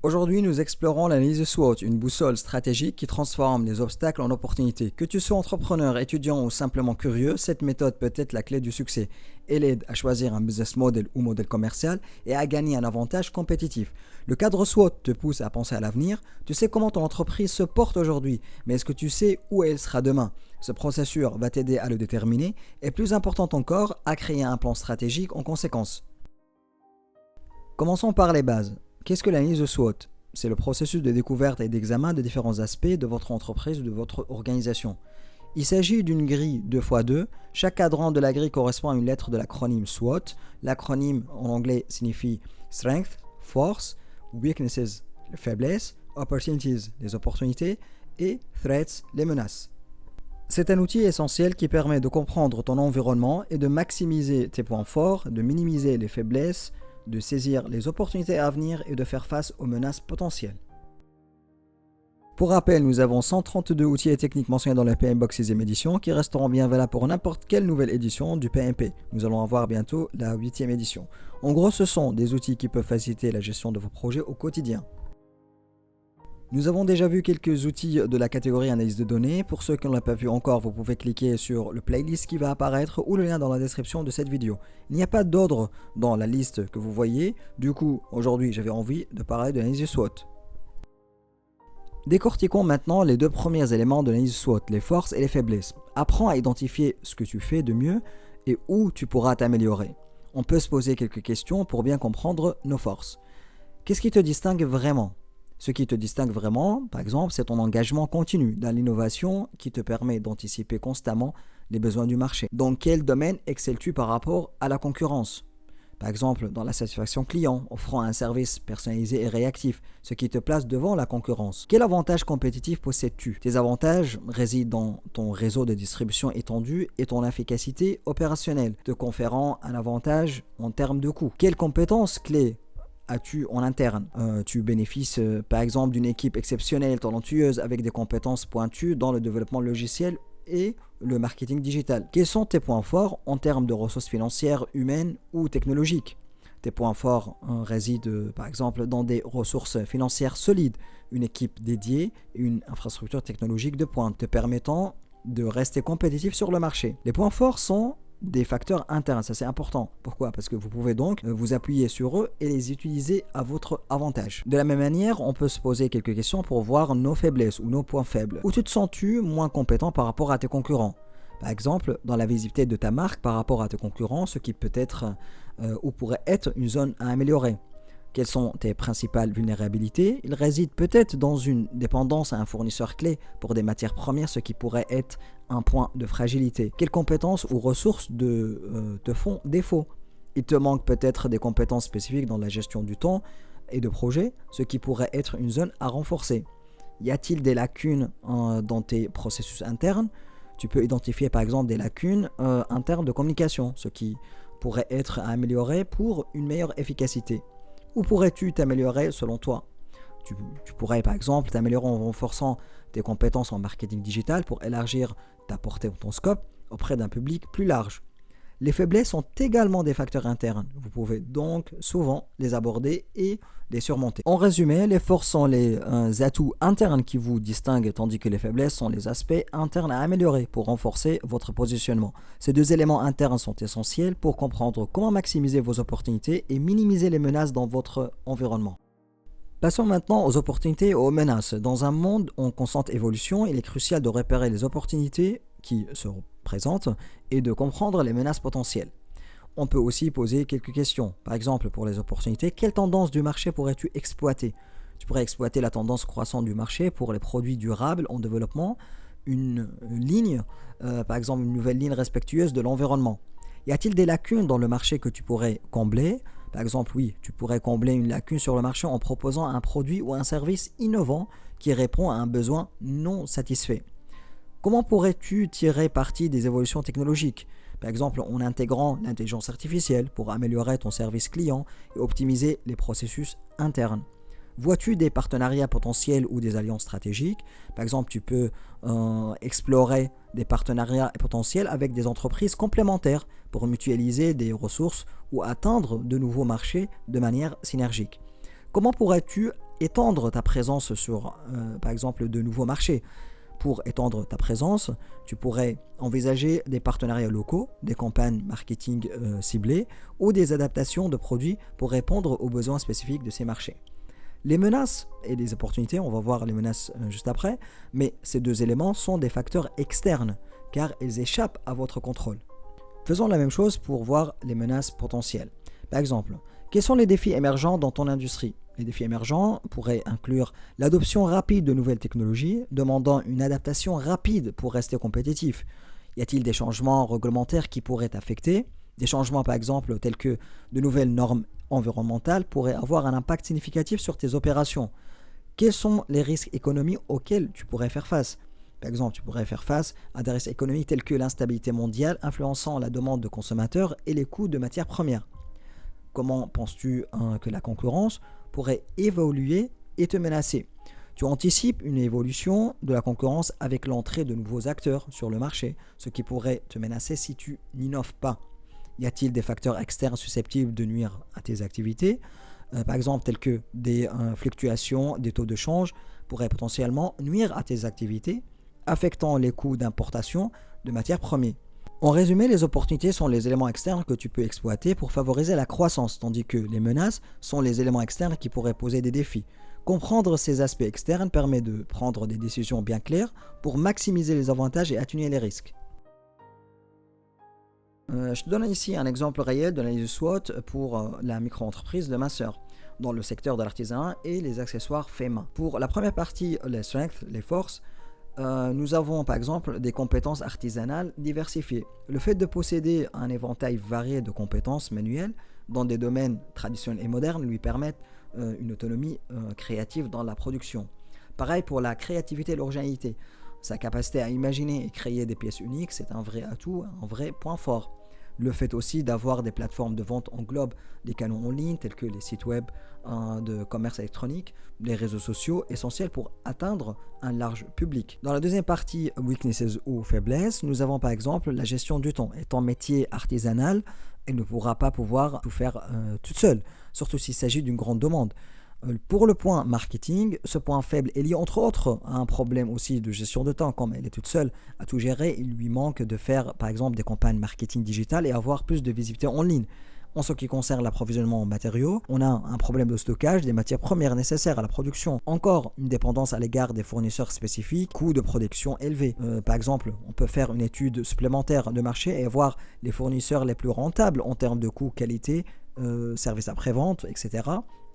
Aujourd'hui, nous explorons l'analyse SWOT, une boussole stratégique qui transforme les obstacles en opportunités. Que tu sois entrepreneur, étudiant ou simplement curieux, cette méthode peut être la clé du succès. Elle aide à choisir un business model ou modèle commercial et à gagner un avantage compétitif. Le cadre SWOT te pousse à penser à l'avenir. Tu sais comment ton entreprise se porte aujourd'hui, mais est-ce que tu sais où elle sera demain? Ce processus va t'aider à le déterminer et plus important encore, à créer un plan stratégique en conséquence. Commençons par les bases. Qu'est-ce que l'analyse SWOT? C'est le processus de découverte et d'examen des différents aspects de votre entreprise ou de votre organisation. Il s'agit d'une grille 2x2. Chaque cadran de la grille correspond à une lettre de l'acronyme SWOT. L'acronyme en anglais signifie Strength, Force, Weaknesses, les faiblesses, Opportunities, les opportunités, et Threats, les menaces. C'est un outil essentiel qui permet de comprendre ton environnement et de maximiser tes points forts, de minimiser les faiblesses, de saisir les opportunités à venir et de faire face aux menaces potentielles. Pour rappel, nous avons 132 outils et techniques mentionnés dans la PMBOK 6e édition qui resteront bien valables pour n'importe quelle nouvelle édition du PMP. Nous allons avoir bientôt la 8e édition. En gros, ce sont des outils qui peuvent faciliter la gestion de vos projets au quotidien. Nous avons déjà vu quelques outils de la catégorie analyse de données. Pour ceux qui ne l'ont pas vu encore, vous pouvez cliquer sur le playlist qui va apparaître ou le lien dans la description de cette vidéo. Il n'y a pas d'ordre dans la liste que vous voyez. Du coup, aujourd'hui, j'avais envie de parler de l'analyse SWOT. Décortiquons maintenant les deux premiers éléments de l'analyse SWOT, les forces et les faiblesses. Apprends à identifier ce que tu fais de mieux et où tu pourras t'améliorer. On peut se poser quelques questions pour bien comprendre nos forces. Qu'est-ce qui te distingue vraiment ? Ce qui te distingue vraiment, par exemple, c'est ton engagement continu dans l'innovation qui te permet d'anticiper constamment les besoins du marché. Dans quel domaine excelles-tu par rapport à la concurrence? Par exemple, dans la satisfaction client, offrant un service personnalisé et réactif, ce qui te place devant la concurrence. Quel avantage compétitif possèdes-tu? Tes avantages résident dans ton réseau de distribution étendu et ton efficacité opérationnelle, te conférant un avantage en termes de coût. Quelles compétences clés as-tu en interne? Tu bénéficies par exemple d'une équipe exceptionnelle, talentueuse, avec des compétences pointues dans le développement logiciel et le marketing digital. Quels sont tes points forts en termes de ressources financières, humaines ou technologiques? Tes points forts résident par exemple dans des ressources financières solides, une équipe dédiée et une infrastructure technologique de pointe te permettant de rester compétitif sur le marché. Les points forts sont des facteurs internes, ça c'est important. Pourquoi? Parce que vous pouvez donc vous appuyer sur eux et les utiliser à votre avantage. De la même manière, on peut se poser quelques questions pour voir nos faiblesses ou nos points faibles. Où te sens-tu moins compétent par rapport à tes concurrents? Par exemple, dans la visibilité de ta marque par rapport à tes concurrents, ce qui peut être ou pourrait être une zone à améliorer. Quelles sont tes principales vulnérabilités? Il réside peut-être dans une dépendance à un fournisseur clé pour des matières premières, ce qui pourrait être un point de fragilité. Quelles compétences ou ressources te font défaut? Il te manque peut-être des compétences spécifiques dans la gestion du temps et de projets, ce qui pourrait être une zone à renforcer. Y a-t-il des lacunes dans tes processus internes? Tu peux identifier par exemple des lacunes internes de communication, ce qui pourrait être à améliorer pour une meilleure efficacité. Où pourrais-tu t'améliorer selon toi? Tu pourrais par exemple t'améliorer en renforçant tes compétences en marketing digital pour élargir ta portée ou ton scope auprès d'un public plus large. Les faiblesses sont également des facteurs internes. Vous pouvez donc souvent les aborder et les surmonter. En résumé, les forces sont les atouts internes qui vous distinguent, tandis que les faiblesses sont les aspects internes à améliorer pour renforcer votre positionnement. Ces deux éléments internes sont essentiels pour comprendre comment maximiser vos opportunités et minimiser les menaces dans votre environnement. Passons maintenant aux opportunités et aux menaces. Dans un monde en constante évolution, il est crucial de repérer les opportunités qui se présentent et de comprendre les menaces potentielles. On peut aussi poser quelques questions. Par exemple, pour les opportunités, quelle tendance du marché pourrais-tu exploiter? Tu pourrais exploiter la tendance croissante du marché pour les produits durables en développement, une ligne, par exemple une nouvelle ligne respectueuse de l'environnement. Y a-t-il des lacunes dans le marché que tu pourrais combler? Par exemple, oui, tu pourrais combler une lacune sur le marché en proposant un produit ou un service innovant qui répond à un besoin non satisfait. Comment pourrais-tu tirer parti des évolutions technologiques? Par exemple, en intégrant l'intelligence artificielle pour améliorer ton service client et optimiser les processus internes. Vois-tu des partenariats potentiels ou des alliances stratégiques? Par exemple, tu peux explorer des partenariats potentiels avec des entreprises complémentaires pour mutualiser des ressources ou atteindre de nouveaux marchés de manière synergique. Comment pourrais-tu étendre ta présence sur, par exemple, de nouveaux marchés. Pour étendre ta présence, tu pourrais envisager des partenariats locaux, des campagnes marketing ciblées ou des adaptations de produits pour répondre aux besoins spécifiques de ces marchés. Les menaces et les opportunités, on va voir les menaces juste après, mais ces deux éléments sont des facteurs externes car ils échappent à votre contrôle. Faisons la même chose pour voir les menaces potentielles. Par exemple, quels sont les défis émergents dans ton industrie? Les défis émergents pourraient inclure l'adoption rapide de nouvelles technologies, demandant une adaptation rapide pour rester compétitif. Y a-t-il des changements réglementaires qui pourraient t'affecter? Des changements par exemple tels que de nouvelles normes environnementales pourraient avoir un impact significatif sur tes opérations. Quels sont les risques économiques auxquels tu pourrais faire face? Par exemple, tu pourrais faire face à des risques économiques tels que l'instabilité mondiale influençant la demande de consommateurs et les coûts de matières premières. Comment penses-tu que la concurrence pourrait évoluer et te menacer? Tu anticipes une évolution de la concurrence avec l'entrée de nouveaux acteurs sur le marché, ce qui pourrait te menacer si tu n'innoves pas. Y a-t-il des facteurs externes susceptibles de nuire à tes activités? Par exemple, tels que des fluctuations des taux de change pourraient potentiellement nuire à tes activités, affectant les coûts d'importation de matières premières. En résumé, les opportunités sont les éléments externes que tu peux exploiter pour favoriser la croissance, tandis que les menaces sont les éléments externes qui pourraient poser des défis. Comprendre ces aspects externes permet de prendre des décisions bien claires pour maximiser les avantages et atténuer les risques. Je te donne ici un exemple réel de l'analyse SWOT pour la micro-entreprise de ma sœur, dans le secteur de l'artisanat et les accessoires faits main. Pour la première partie, les strengths, les forces, nous avons par exemple des compétences artisanales diversifiées. Le fait de posséder un éventail varié de compétences manuelles dans des domaines traditionnels et modernes lui permettent une autonomie créative dans la production. Pareil pour la créativité et l'originalité. Sa capacité à imaginer et créer des pièces uniques, c'est un vrai atout, un vrai point fort. Le fait aussi d'avoir des plateformes de vente englobe des canaux en ligne tels que les sites web de commerce électronique, les réseaux sociaux essentiels pour atteindre un large public. Dans la deuxième partie, weaknesses ou faiblesses, nous avons par exemple la gestion du temps. Étant métier artisanal, elle ne pourra pas pouvoir tout faire toute seule, surtout s'il s'agit d'une grande demande. Pour le point marketing, ce point faible est lié entre autres à un problème aussi de gestion de temps. Comme elle est toute seule à tout gérer, il lui manque de faire par exemple des campagnes marketing digitales et avoir plus de visibilité en ligne. En ce qui concerne l'approvisionnement en matériaux, on a un problème de stockage des matières premières nécessaires à la production. Encore une dépendance à l'égard des fournisseurs spécifiques, coûts de production élevés. Par exemple, on peut faire une étude supplémentaire de marché et voir les fournisseurs les plus rentables en termes de coût, qualité, services après-vente, etc.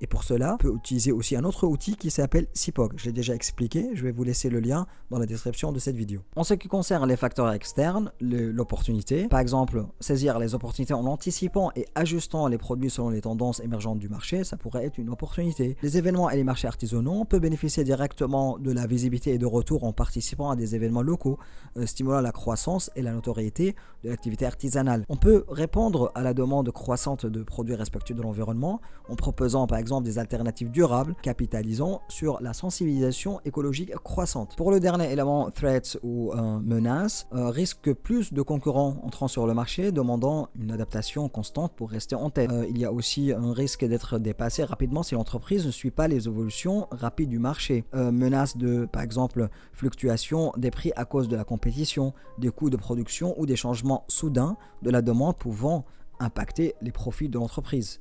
Et pour cela, on peut utiliser aussi un autre outil qui s'appelle CIPOG. Je l'ai déjà expliqué, je vais vous laisser le lien dans la description de cette vidéo. En ce qui concerne les facteurs externes, l'opportunité, par exemple, saisir les opportunités en anticipant et ajustant les produits selon les tendances émergentes du marché, ça pourrait être une opportunité. Les événements et les marchés artisanaux peuvent bénéficier directement de la visibilité et de retour en participant à des événements locaux, stimulant la croissance et la notoriété de l'activité artisanale. On peut répondre à la demande croissante de produits respectueux de l'environnement en proposant par exemple des alternatives durables, capitalisant sur la sensibilisation écologique croissante. Pour le dernier élément, threats ou menaces, risque que plus de concurrents entrant sur le marché, demandant une adaptation constante pour rester en tête. Il y a aussi un risque d'être dépassé rapidement si l'entreprise ne suit pas les évolutions rapides du marché. Menace de, par exemple, fluctuation des prix à cause de la compétition, des coûts de production ou des changements soudains de la demande pouvant impacter les profits de l'entreprise.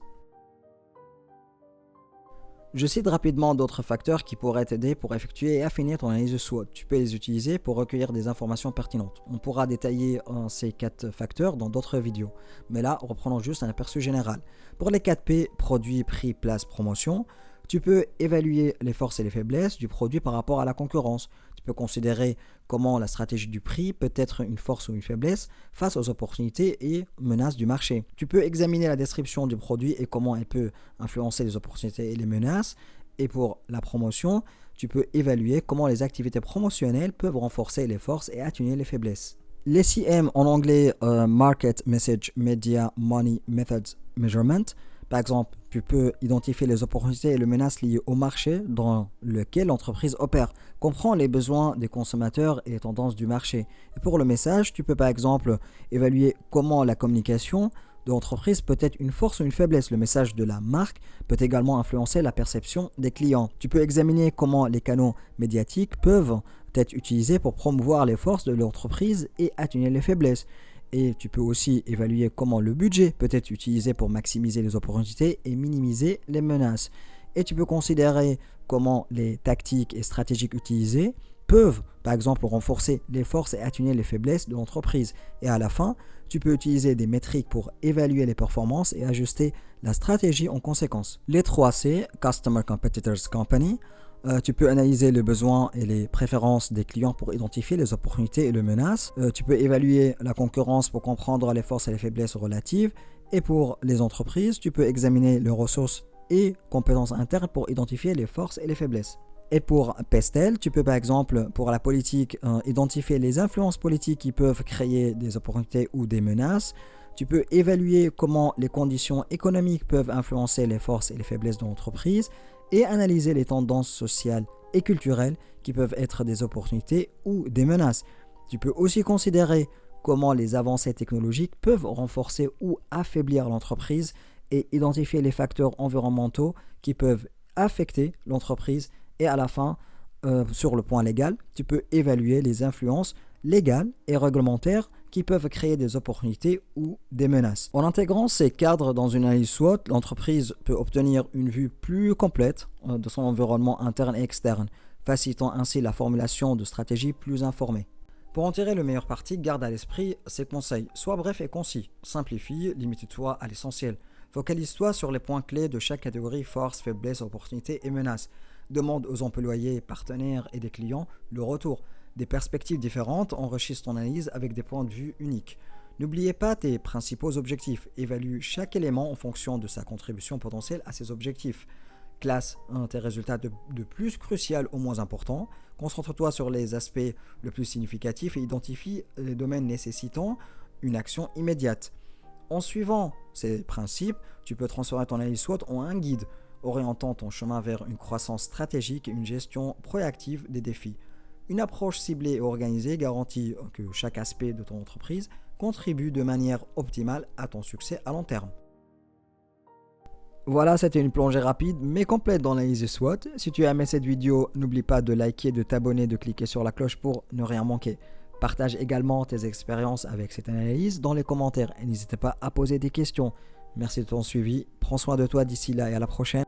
Je cite rapidement d'autres facteurs qui pourraient t'aider pour effectuer et affiner ton analyse SWOT. Tu peux les utiliser pour recueillir des informations pertinentes. On pourra détailler ces 4 facteurs dans d'autres vidéos. Mais là, reprenons juste un aperçu général. Pour les 4 P, produit, prix, place, promotion, tu peux évaluer les forces et les faiblesses du produit par rapport à la concurrence. Tu peux considérer comment la stratégie du prix peut être une force ou une faiblesse face aux opportunités et menaces du marché. Tu peux examiner la description du produit et comment elle peut influencer les opportunités et les menaces. Et pour la promotion, tu peux évaluer comment les activités promotionnelles peuvent renforcer les forces et atténuer les faiblesses. Les CM en anglais, Market Message Media Money Methods Measurement. Par exemple, tu peux identifier les opportunités et les menaces liées au marché dans lequel l'entreprise opère. Comprends les besoins des consommateurs et les tendances du marché. Et pour le message, tu peux par exemple évaluer comment la communication de l'entreprise peut être une force ou une faiblesse. Le message de la marque peut également influencer la perception des clients. Tu peux examiner comment les canaux médiatiques peuvent être utilisés pour promouvoir les forces de l'entreprise et atténuer les faiblesses. Et tu peux aussi évaluer comment le budget peut être utilisé pour maximiser les opportunités et minimiser les menaces. Et tu peux considérer comment les tactiques et stratégies utilisées peuvent, par exemple, renforcer les forces et atténuer les faiblesses de l'entreprise. Et à la fin, tu peux utiliser des métriques pour évaluer les performances et ajuster la stratégie en conséquence. Les 3 C, Customer Competitors Company, tu peux analyser les besoins et les préférences des clients pour identifier les opportunités et les menaces. Tu peux évaluer la concurrence pour comprendre les forces et les faiblesses relatives. Et pour les entreprises, tu peux examiner les ressources et compétences internes pour identifier les forces et les faiblesses. Et pour Pestel, tu peux par exemple, pour la politique, identifier les influences politiques qui peuvent créer des opportunités ou des menaces. Tu peux évaluer comment les conditions économiques peuvent influencer les forces et les faiblesses de l'entreprise et analyser les tendances sociales et culturelles qui peuvent être des opportunités ou des menaces. Tu peux aussi considérer comment les avancées technologiques peuvent renforcer ou affaiblir l'entreprise et identifier les facteurs environnementaux qui peuvent affecter l'entreprise. Et à la fin, sur le point légal, tu peux évaluer les influences légales et réglementaires qui peuvent créer des opportunités ou des menaces. En intégrant ces cadres dans une analyse SWOT, l'entreprise peut obtenir une vue plus complète de son environnement interne et externe, facilitant ainsi la formulation de stratégies plus informées. Pour en tirer le meilleur parti, garde à l'esprit ces conseils. Sois bref et concis. Simplifie, limite-toi à l'essentiel. Focalise-toi sur les points clés de chaque catégorie, force, faiblesse, opportunité et menaces. Demande aux employés, partenaires et des clients le retour. Des perspectives différentes enrichissent ton analyse avec des points de vue uniques. N'oubliez pas tes principaux objectifs. Évalue chaque élément en fonction de sa contribution potentielle à ces objectifs. Classe tes résultats de plus crucial au moins important. Concentre-toi sur les aspects les plus significatifs et identifie les domaines nécessitant une action immédiate. En suivant ces principes, tu peux transformer ton analyse SWOT en un guide, orientant ton chemin vers une croissance stratégique et une gestion proactive des défis. Une approche ciblée et organisée garantit que chaque aspect de ton entreprise contribue de manière optimale à ton succès à long terme. Voilà, c'était une plongée rapide mais complète dans l'analyse SWOT. Si tu as aimé cette vidéo, n'oublie pas de liker, de t'abonner, de cliquer sur la cloche pour ne rien manquer. Partage également tes expériences avec cette analyse dans les commentaires et n'hésite pas à poser des questions. Merci de ton suivi, prends soin de toi d'ici là et à la prochaine.